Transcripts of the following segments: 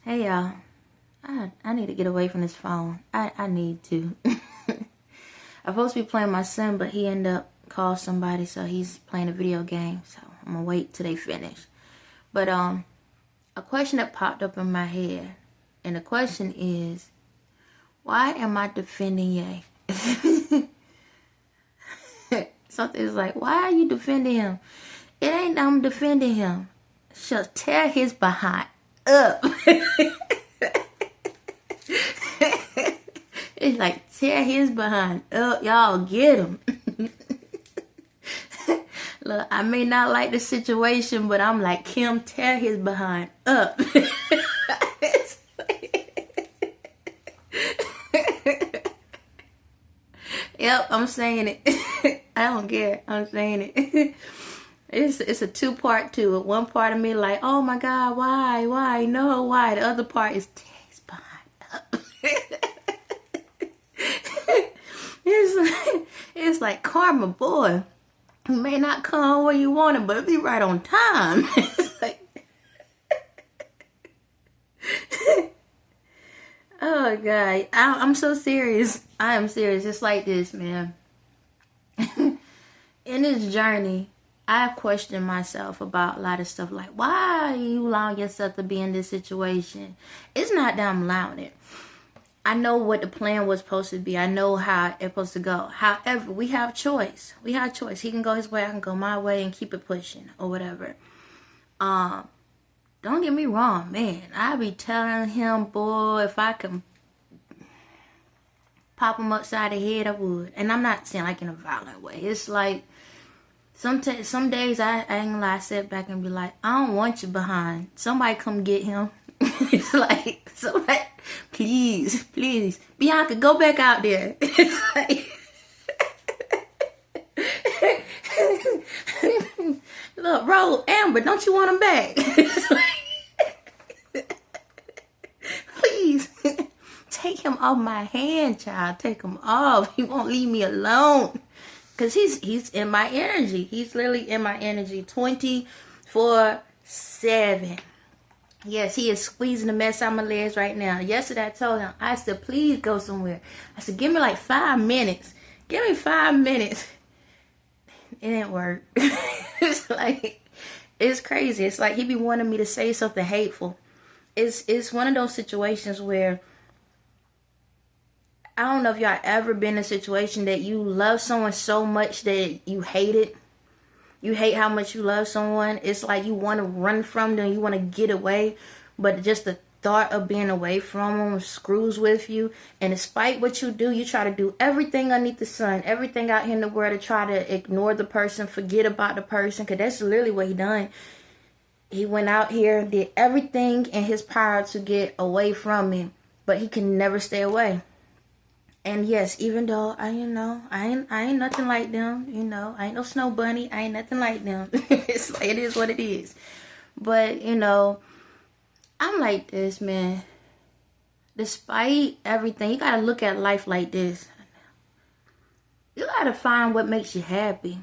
Hey y'all, I need to get away from this phone. I need to. I'm supposed to be playing my son, but he ended up calling somebody, so he's playing a video game. So I'm gonna wait till they finish. But a question that popped up in my head, and the question is, why am I defending Ye? Something's like, why are you defending him? It ain't that I'm defending him. She'll tear his behind up. It's like, tear his behind up. Y'all get him. Look, I may not like the situation, but I'm like, Kim, tear his behind up. Yep, I'm saying it. I don't care. I'm saying it. It's a two-part to it. One part of me like, oh my God, why? No, why? The other part is tear his behind up. It's like karma, boy. You may not come where you want it, but it'll be right on time. It's like, oh God, I'm so serious. I am serious. It's like this, man. In this journey, I've questioned myself about a lot of stuff, like, why are you allowing yourself to be in this situation? It's not that I'm allowing it. I know what the plan was supposed to be. I know how it's supposed to go. However, we have choice. We have choice. He can go his way, I can go my way, and keep it pushing or whatever. Don't get me wrong, man. I be telling him, boy, if I can pop him upside the head, I would. And I'm not saying like in a violent way. It's like, some days I ain't gonna lie, I sit back and be like, I don't want you behind. Somebody come get him. It's like, somebody, please, Bianca, go back out there. It's like, look, roll, Amber, don't you want him back? It's like, please, take him off my hand, child. Take him off. He won't leave me alone. Because he's in my energy. He's literally in my energy 24/7. Yes, he is squeezing the mess out of my legs right now. Yesterday I told him, I said, please go somewhere. I said, give me like 5 minutes. Give me 5 minutes. It didn't work. It's like, it's crazy. It's like he be wanting me to say something hateful. It's one of those situations where, I don't know if y'all ever been in a situation that you love someone so much that you hate it. You hate how much you love someone. It's like you want to run from them. You want to get away. But just the thought of being away from them screws with you. And despite what you do, you try to do everything underneath the sun. Everything out here in the world to try to ignore the person. Forget about the person. Because that's literally what he done. He went out here, did everything in his power to get away from me. But he can never stay away. And yes, even though I ain't nothing like them, I ain't no snow bunny, I ain't nothing like them. It is what it is. But, I'm like this, man. Despite everything, you gotta look at life like this. You gotta find what makes you happy.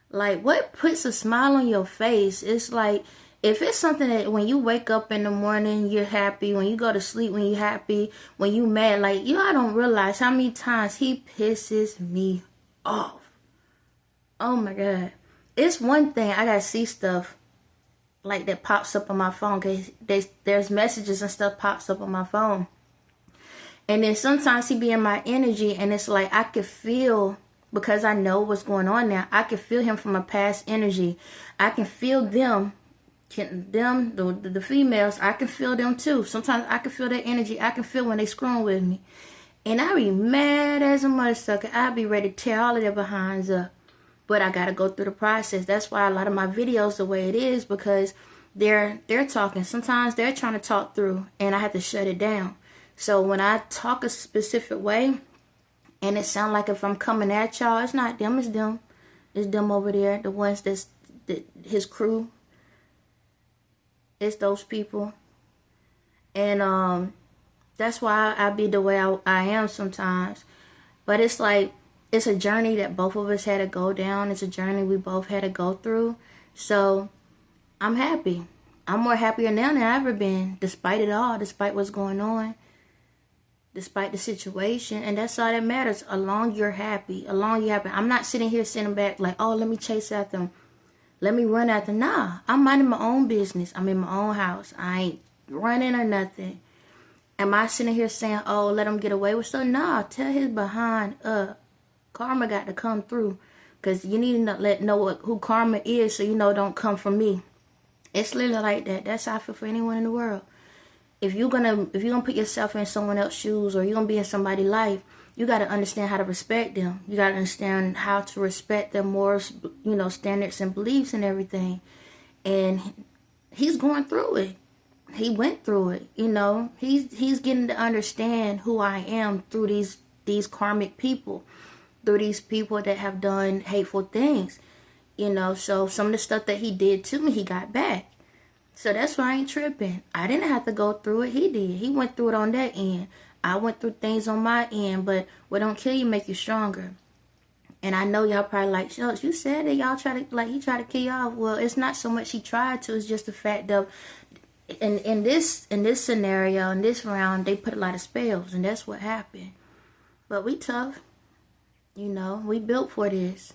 Like, what puts a smile on your face? It's like, if it's something that when you wake up in the morning, you're happy. When you go to sleep, when you're happy. When you mad, like, I don't realize how many times he pisses me off. Oh, my God. It's one thing. I got to see stuff like that pops up on my phone. Because there's messages and stuff pops up on my phone. And then sometimes he be in my energy. And it's like I could feel, because I know what's going on now, I can feel him from a past energy. I can feel them. The females, I can feel them too. Sometimes I can feel their energy. I can feel when they screwing with me. And I be mad as a motherfucker. I be ready to tear all of their behinds up. But I gotta go through the process. That's why a lot of my videos the way it is, because they're talking. Sometimes they're trying to talk through and I have to shut it down. So when I talk a specific way and it sounds like if I'm coming at y'all, it's not them, it's them. It's them over there, the ones that's his crew. It's those people. And that's why I be the way I am sometimes. But it's like, it's a journey that both of us had to go down. It's a journey we both had to go through. So I'm happy. I'm more happier now than I've ever been, despite it all, despite what's going on, despite the situation. And that's all that matters. Along you're happy. Along you're happy. I'm not sitting here sitting back like, oh, let me chase after them. Let me run after. Nah, I'm minding my own business. I'm in my own house. I ain't running or nothing. Am I sitting here saying, oh, let him get away with stuff? Nah, tell his behind up. Karma got to come through. Because you need to know who karma is so you know don't come from me. It's literally like that. That's how I feel for anyone in the world. If you're gonna put yourself in someone else's shoes, or you're gonna be in somebody's life, you gotta understand how to respect them. You gotta understand how to respect their morals, standards and beliefs and everything. And he's going through it. He went through it. He's getting to understand who I am through these karmic people, through these people that have done hateful things. So some of the stuff that he did to me, he got back. So that's why I ain't tripping. I didn't have to go through it. He did. He went through it on that end. I went through things on my end, but what don't kill you make you stronger. And I know y'all probably like, Shucks, you said that y'all he tried to kill y'all. Well, it's not so much he tried to. It's just the fact of, in this scenario, in this round, they put a lot of spells, and that's what happened. But we tough. We built for this.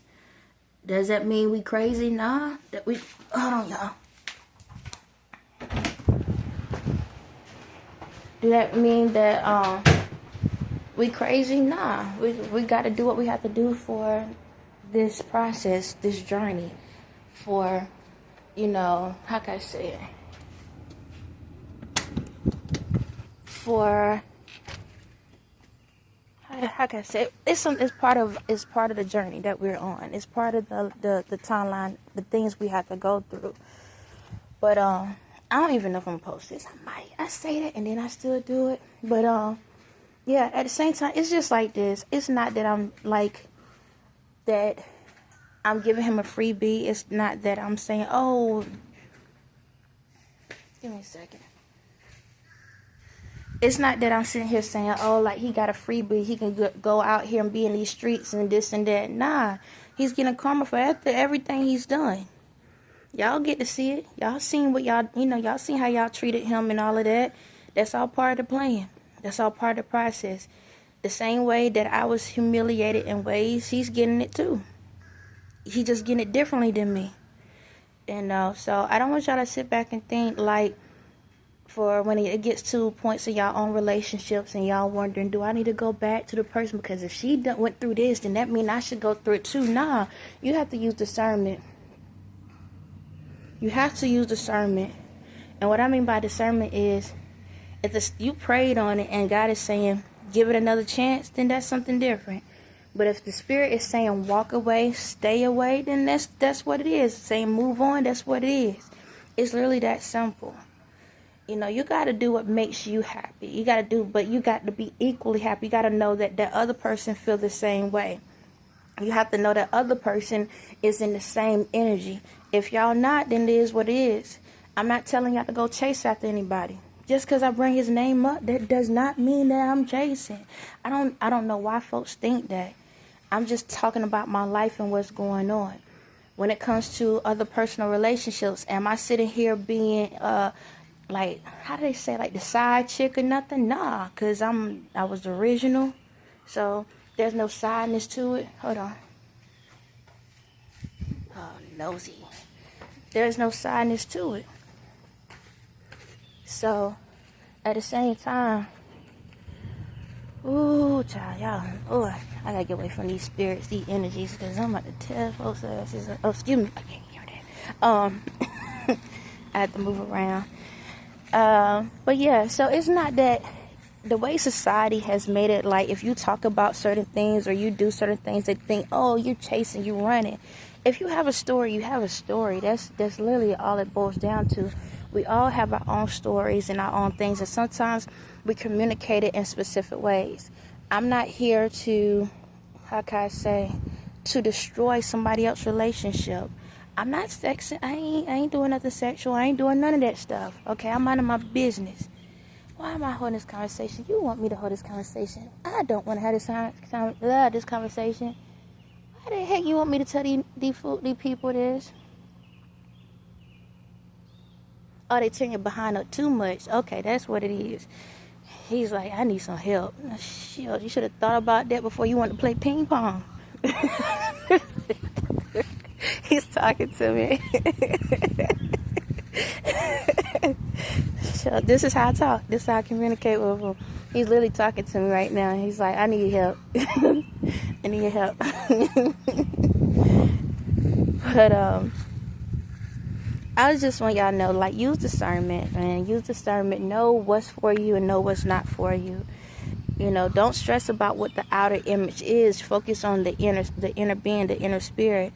Does that mean we crazy? Nah. Hold on, y'all. Do that mean that we crazy? Nah. We got to do what we have to do for this process, this journey. For, how can I say it? For, how can I say it? It's part of the journey that we're on. It's part of the timeline, the things we have to go through. But I don't even know if I'm gonna post this. I say that and then I still do it. But yeah, at the same time, it's just like this. It's not that I'm like that I'm giving him a freebie. It's not that I'm saying, oh, give me a second. It's not that I'm sitting here saying, oh, like he got a freebie. He can go out here and be in these streets and this and that. Nah, he's getting karma for everything he's done. Y'all get to see it. Y'all seen what y'all seen how y'all treated him and all of that. That's all part of the plan. That's all part of the process. The same way that I was humiliated in ways, he's getting it too. He's just getting it differently than me. So I don't want y'all to sit back and think like, for when it gets to points in y'all own relationships and y'all wondering, do I need to go back to the person? Because if she went through this, then that means I should go through it too. Nah, you have to use discernment. You have to use discernment. And what I mean by discernment is, if you prayed on it and God is saying, give it another chance, then that's something different. But if the Spirit is saying, walk away, stay away, then that's what it is. Saying move on, that's what it is. It's literally that simple. You got to do what makes you happy. But you got to be equally happy. You got to know that other person feel the same way. You have to know that other person is in the same energy. If y'all not, then it is what it is. I'm not telling y'all to go chase after anybody. Just because I bring his name up, that does not mean that I'm chasing. I don't know why folks think that. I'm just talking about my life and what's going on. When it comes to other personal relationships, am I sitting here being like, how do they say, like the side chick or nothing? Nah, because I was the original. So there's no sideness to it. Hold on. Oh, nosy. There's no sideness to it. So at the same time, ooh, child, y'all, I gotta get away from these spirits, these energies, because I'm about to tell folks oh, excuse me, I can't hear that. I have to move around. But yeah, so it's not that the way society has made it, like if you talk about certain things or you do certain things, they think, oh, you're chasing, you're running. If you have a story, you have a story. That's literally all it boils down to. We all have our own stories and our own things, and sometimes we communicate it in specific ways. I'm not here to, how can I say, to destroy somebody else's relationship. I'm not sexing. I ain't doing nothing sexual. I ain't doing none of that stuff. Okay, I'm minding my business. Why am I holding this conversation? You want me to hold this conversation. I don't want to have this conversation. Why the heck you want me to tell these people this? Oh, they turn your behind up too much. Okay, that's what it is. He's like, I need some help. Shit, you should have thought about that before you went to play ping pong. He's talking to me. So this is how I talk. This is how I communicate with him. He's literally talking to me right now. He's like, I need help. I need help. But I just want y'all to know, like, use discernment, man. Use discernment. Know what's for you and know what's not for you. You know, don't stress about what the outer image is. Focus on the inner being, the inner spirit.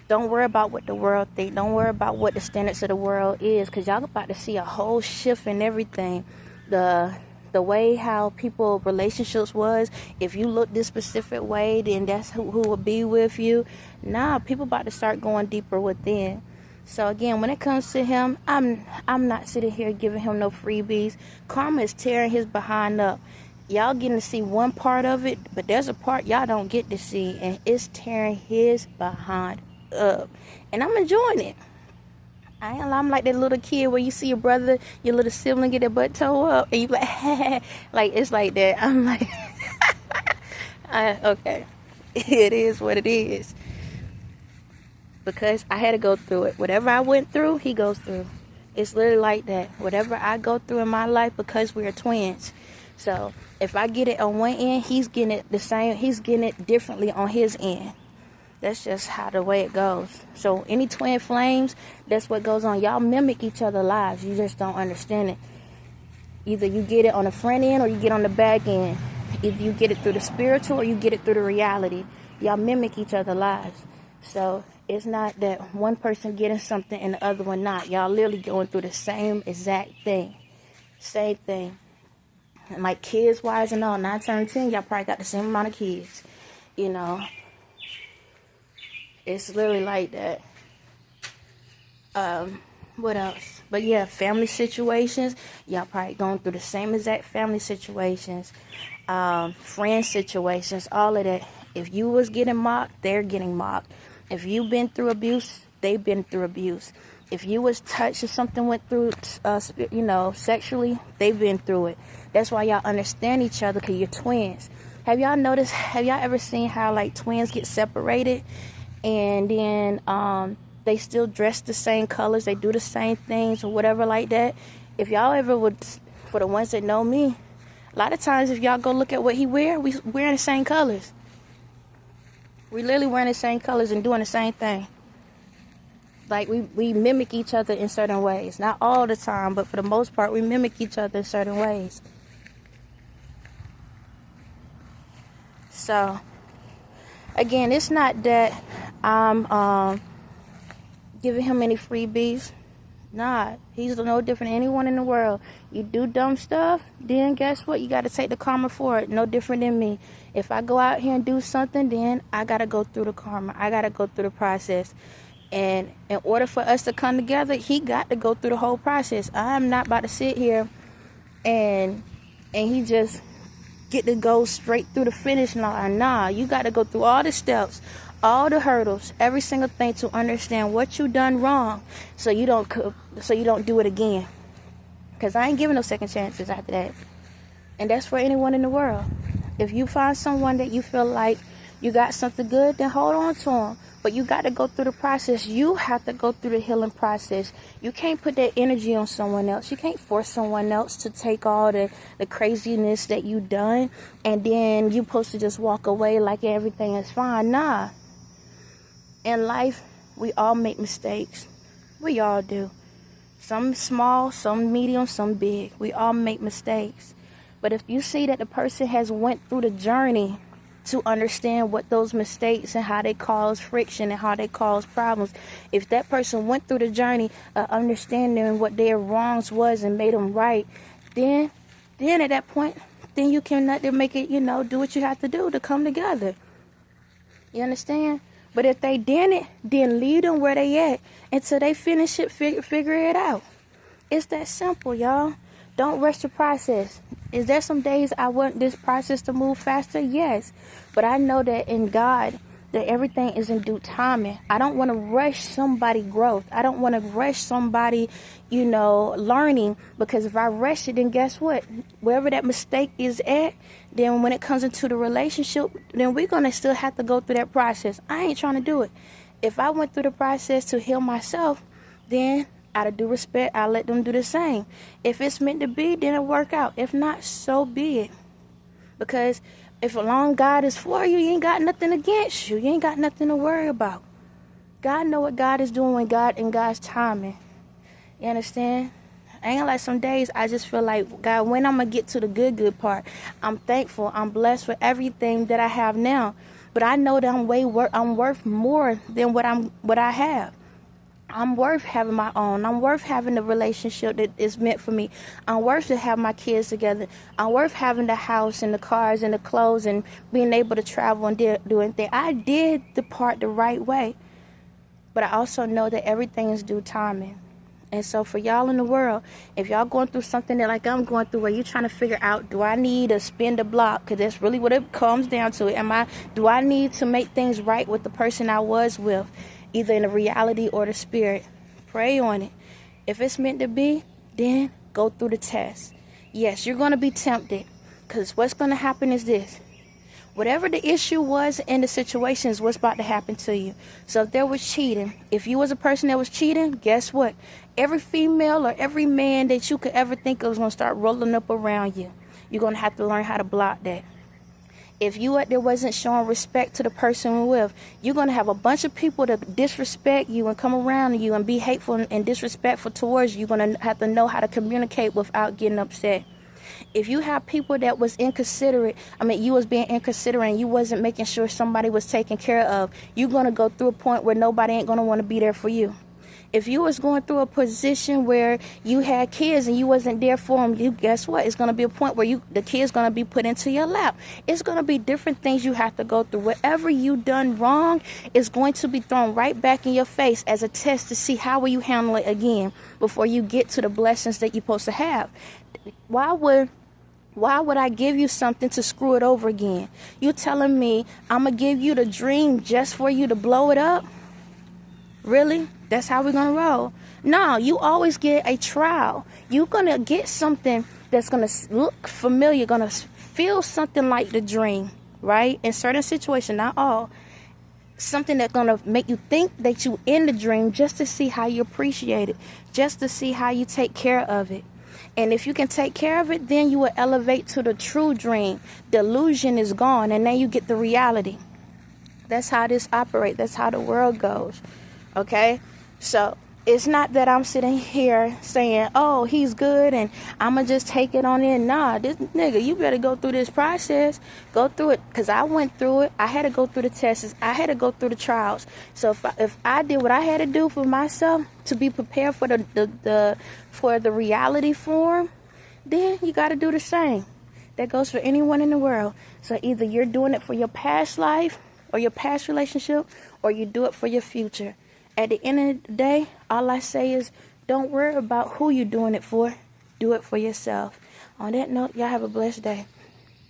Don't worry about what the world think. Don't worry about what the standards of the world is, because y'all about to see a whole shift in everything. The way how people relationships was, if you look this specific way, then that's who will be with you. Nah, people about to start going deeper within. So again, when it comes to him, I'm not sitting here giving him no freebies. Karma is tearing his behind up. Y'all getting to see one part of it, but there's a part y'all don't get to see, and it's tearing his behind up. And I'm enjoying it. I'm like that little kid where you see your brother, your little sibling get their butt toe up, and you like, like, it's like that. I'm like, okay, it is what it is. Because I had to go through it. Whatever I went through, he goes through. It's literally like that. Whatever I go through in my life, because we're twins. So if I get it on one end, he's getting it the same. He's getting it differently on his end. That's just how the way it goes. So any twin flames, that's what goes on. Y'all mimic each other's lives. You just don't understand it. Either you get it on the front end or you get on the back end. Either you get it through the spiritual or you get it through the reality. Y'all mimic each other's lives. So it's not that one person getting something and the other one not. Y'all literally going through the same exact thing. Same thing. And like kids wise and all, 9 times 10, y'all probably got the same amount of kids. You know. It's literally like that. What else? But yeah, family situations. Y'all probably going through the same exact family situations. Friend situations. All of that. If you was getting mocked, they're getting mocked. If you've been through abuse, they've been through abuse. If you was touched or something went through, sexually, they've been through it. That's why y'all understand each other, because you're twins. Have y'all noticed, have y'all ever seen how, like, twins get separated? And then they still dress the same colors, they do the same things or whatever like that. If y'all ever would, for the ones that know me, a lot of times if y'all go look at what he wear, we wearing the same colors. We literally wearing the same colors and doing the same thing. Like we mimic each other in certain ways. Not all the time, but for the most part, we mimic each other in certain ways. So again, it's not that I'm giving him any freebies. Nah, he's no different than anyone in the world. You do dumb stuff, then guess what? You got to take the karma for it. No different than me. If I go out here and do something, then I got to go through the karma. I got to go through the process. And in order for us to come together, he got to go through the whole process. I'm not about to sit here and he just get to go straight through the finish line. Nah, you got to go through all the steps, all the hurdles, every single thing to understand what you done wrong, so you don't do it again. Because I ain't giving no second chances after that. And that's for anyone in the world. If you find someone that you feel like you got something good, then hold on to them. But you got to go through the process. You have to go through the healing process. You can't put that energy on someone else. You can't force someone else to take all the craziness that you done, and then you supposed to just walk away like everything is fine. Nah. In life, we all make mistakes. We all do. Some small, some medium, some big. We all make mistakes. But if you see that the person has went through the journey to understand what those mistakes and how they cause friction and how they cause problems, if that person went through the journey of understanding what their wrongs was and made them right, then at that point, then you can let them make it, do what you have to do to come together. You understand? But if they didn't, then leave them where they at until they finish it, figure it out. It's that simple, y'all. Don't rush the process. Is there some days I want this process to move faster? Yes. But I know that in God, that everything is in due timing. I don't want to rush somebody growth. I don't want to rush somebody, learning, because if I rush it, then guess what? Wherever that mistake is at, then when it comes into the relationship, then we're going to still have to go through that process. I ain't trying to do it. If I went through the process to heal myself, then out of due respect, I'll let them do the same. If it's meant to be, then it'll work out. If not, so be it. Because if alone God is for you, you ain't got nothing against you. You ain't got nothing to worry about. God know what God is doing in God's timing. You understand? I ain't like some days I just feel like, God, when I'm going to get to the good part? I'm thankful. I'm blessed for everything that I have now. But I know that I'm worth more than what I have. I'm worth having my own. I'm worth having the relationship that is meant for me. I'm worth to have my kids together. I'm worth having the house and the cars and the clothes and being able to travel and do anything. I did the part the right way. But I also know that everything is due timing. And so for y'all in the world, if y'all going through something that like I'm going through, where you're trying to figure out, do I need to spin the block? Because that's really what it comes down to. Do I need to make things right with the person I was with, either in the reality or the spirit? Pray on it. If it's meant to be, then go through the test. Yes, you're going to be tempted, because what's going to happen is this. Whatever the issue was in the situation is what's about to happen to you. So if there was cheating, if you was a person that was cheating, guess what? Every female or every man that you could ever think of is going to start rolling up around you. You're going to have to learn how to block that. If you out there wasn't showing respect to the person you're with, you're going to have a bunch of people that disrespect you and come around you and be hateful and disrespectful towards you. You're going to have to know how to communicate without getting upset. If you have people that was inconsiderate, you was being inconsiderate and you wasn't making sure somebody was taken care of, you're going to go through a point where nobody ain't going to want to be there for you. If you was going through a position where you had kids and you wasn't there for them, guess what? It's going to be a point where the kid's going to be put into your lap. It's going to be different things you have to go through. Whatever you done wrong is going to be thrown right back in your face as a test to see how will you handle it again before you get to the blessings that you're supposed to have. Why would I give you something to screw it over again? You telling me I'm going to give you the dream just for you to blow it up? Really? That's how we're going to roll? No, you always get a trial. You're going to get something that's going to look familiar, going to feel something like the dream, right? In certain situations, not all. Something that's going to make you think that you in the dream just to see how you appreciate it, just to see how you take care of it. And if you can take care of it, then you will elevate to the true dream. The illusion is gone, and then you get the reality. That's how this operates. That's how the world goes. Okay? So it's not that I'm sitting here saying, oh, he's good and I'm going to just take it on in. Nah, this nigga, you better go through this process. Go through it, because I went through it. I had to go through the tests. I had to go through the trials. So if I did what I had to do for myself to be prepared for the reality form, then you got to do the same. That goes for anyone in the world. So either you're doing it for your past life or your past relationship, or you do it for your future. At the end of the day, all I say is don't worry about who you're doing it for. Do it for yourself. On that note, y'all have a blessed day.